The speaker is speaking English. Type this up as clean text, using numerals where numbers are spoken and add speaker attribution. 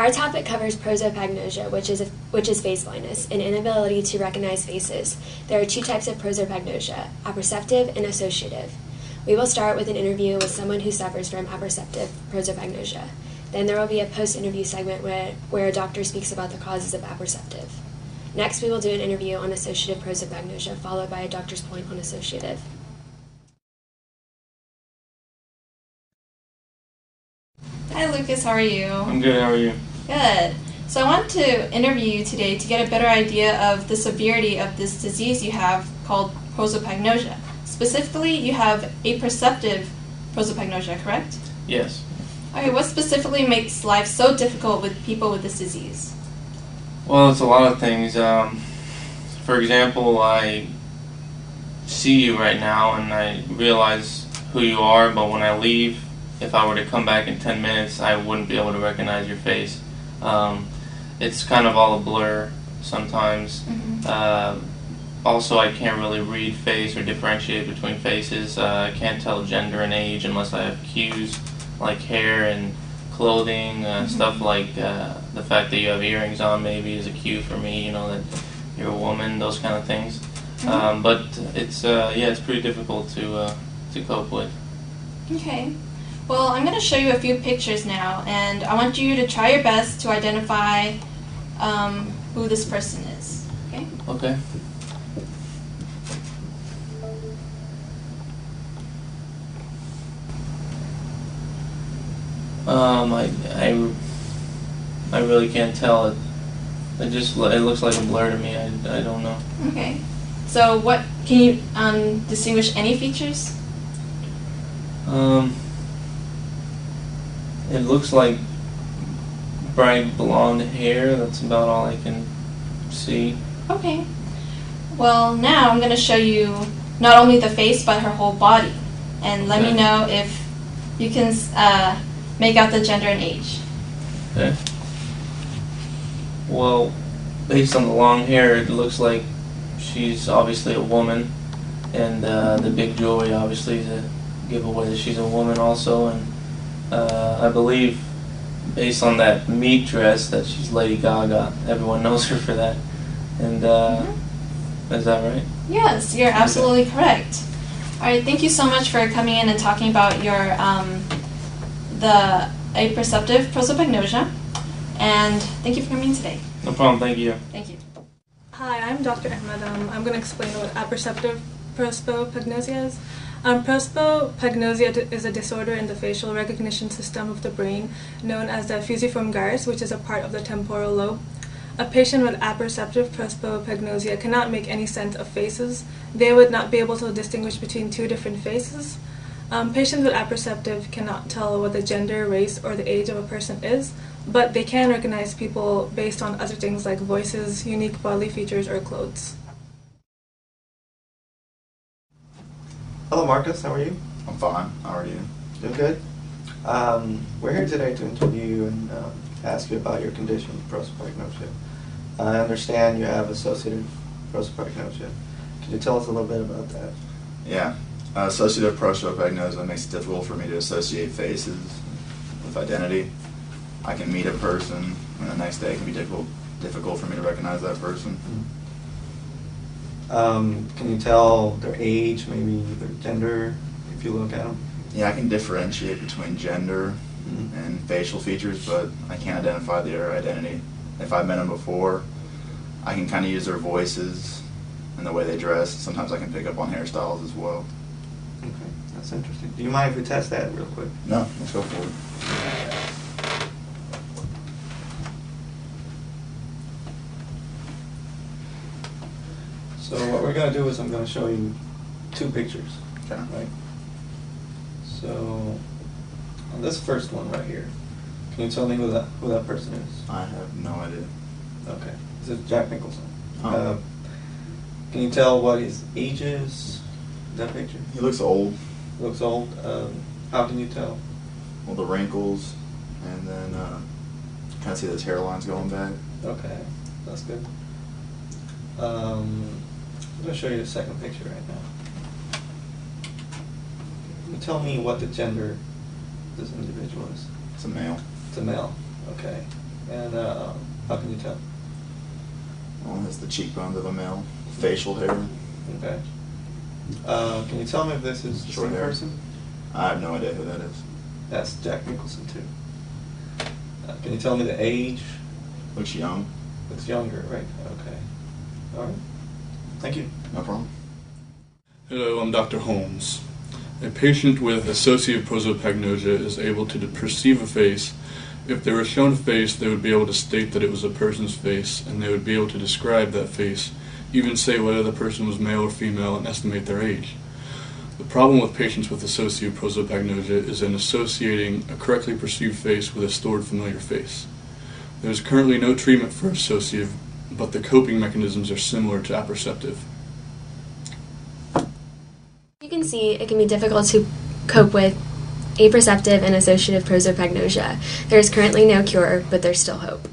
Speaker 1: Our topic covers prosopagnosia, which is face blindness, an inability to recognize faces. There are two types of prosopagnosia, apperceptive and associative. We will start with an interview with someone who suffers from apperceptive prosopagnosia. Then there will be a post-interview segment where a doctor speaks about the causes of apperceptive. Next, we will do an interview on associative prosopagnosia, followed by a doctor's point on associative.
Speaker 2: Hi Lucas, how are you?
Speaker 3: I'm good, how are you?
Speaker 2: Good. So I want to interview you today to get a better idea of the severity of this disease you have called prosopagnosia. Specifically, you have apperceptive prosopagnosia, correct?
Speaker 3: Yes.
Speaker 2: Okay, what specifically makes life so difficult with people with this disease?
Speaker 3: Well, it's a lot of things. For example, I see you right now and I realize who you are, but when I leave, if I were to come back in 10 minutes, I wouldn't be able to recognize your face. It's kind of all a blur sometimes.
Speaker 2: Mm-hmm.
Speaker 3: Also, I can't really read face or differentiate between faces. I can't tell gender and age unless I have cues like hair and clothing, stuff like the fact that you have earrings on maybe is a cue for me, you know, that you're a woman, those kind of things.
Speaker 2: Mm-hmm.
Speaker 3: But it's it's pretty difficult to cope with.
Speaker 2: Okay. Well, I'm going to show you a few pictures now, and I want you to try your best to identify who this person is. Okay?
Speaker 3: Okay. I really can't tell. It looks like a blur to me. I don't know.
Speaker 2: Okay. So what can you distinguish any features?
Speaker 3: It looks like bright blonde hair. That's about all I can see.
Speaker 2: Okay. Well, now I'm going to show you not only the face but her whole body, and let me know if you can make out the gender and age.
Speaker 3: Okay. Well, based on the long hair, it looks like she's obviously a woman, and the big jewelry obviously is a giveaway that she's a woman also, and I believe based on that meat dress that she's Lady Gaga. Everyone knows her for that. And is that right?
Speaker 2: Yes, you're absolutely correct. All right, thank you so much for coming in and talking about your the apperceptive prosopagnosia, and thank you for coming in today.
Speaker 3: No problem, thank you.
Speaker 2: Thank you.
Speaker 4: Hi, I'm Dr. Ahmed. I'm going to explain what apperceptive prosopagnosia is. Prosopagnosia is a disorder in the facial recognition system of the brain known as the fusiform gyrus, which is a part of the temporal lobe. A patient with apperceptive prosopagnosia cannot make any sense of faces. They would not be able to distinguish between two different faces. Patients with apperceptive cannot tell what the gender, race, or the age of a person is, but they can recognize people based on other things like voices, unique bodily features, or clothes.
Speaker 5: Hello Marcus, how are you?
Speaker 6: I'm fine. How are you?
Speaker 5: Doing good. We're here today to interview you and ask you about your condition, prosopagnosia. I understand you have associative prosopagnosia. Can you tell us a little bit about that?
Speaker 6: Yeah. Associative prosopagnosia makes it difficult for me to associate faces with identity. I can meet a person, and the next day it can be difficult for me to recognize that person.
Speaker 5: Can you tell their age, maybe their gender, if you look at them?
Speaker 6: Yeah, I can differentiate between gender and facial features, but I can't identify their identity. If I've met them before, I can kind of use their voices and the way they dress. Sometimes I can pick up on hairstyles as well.
Speaker 5: Okay, that's interesting. Do you mind if we test that real quick?
Speaker 6: No, let's go for it.
Speaker 5: So what we're going to do is I'm going to show you two pictures.
Speaker 6: Okay.
Speaker 5: Right? So on this first one right here, can you tell me who that person is?
Speaker 6: I have no idea.
Speaker 5: Okay. This is Jack Nicholson.
Speaker 6: Oh.
Speaker 5: Can you tell what his age is? That picture?
Speaker 6: He looks old.
Speaker 5: Looks old. How can you tell?
Speaker 6: Well, the wrinkles, and then kind of see those hairlines going back.
Speaker 5: Okay, that's good. I'm going to show you the second picture right now. Can you tell me what the gender of this individual is?
Speaker 6: It's a male.
Speaker 5: It's a male. Okay. And how can you tell?
Speaker 6: Well, it's the cheekbones of a male. Facial hair.
Speaker 5: Okay. Can you tell me if this is the
Speaker 6: Short
Speaker 5: same
Speaker 6: hair.
Speaker 5: person?
Speaker 6: I have no idea who that is.
Speaker 5: That's Jack Nicholson too. Can you tell me the age?
Speaker 6: Looks young.
Speaker 5: Looks younger, right? Okay. All right. Thank you.
Speaker 6: No problem.
Speaker 7: Hello, I'm Dr. Holmes. A patient with associative prosopagnosia is able to perceive a face. If they were shown a face, they would be able to state that it was a person's face, and they would be able to describe that face, even say whether the person was male or female, and estimate their age. The problem with patients with associative prosopagnosia is in associating a correctly perceived face with a stored familiar face. There is currently no treatment for associative, but the coping mechanisms are similar to apperceptive.
Speaker 1: You can see it can be difficult to cope with apperceptive and associative prosopagnosia. There is currently no cure, but there's still hope.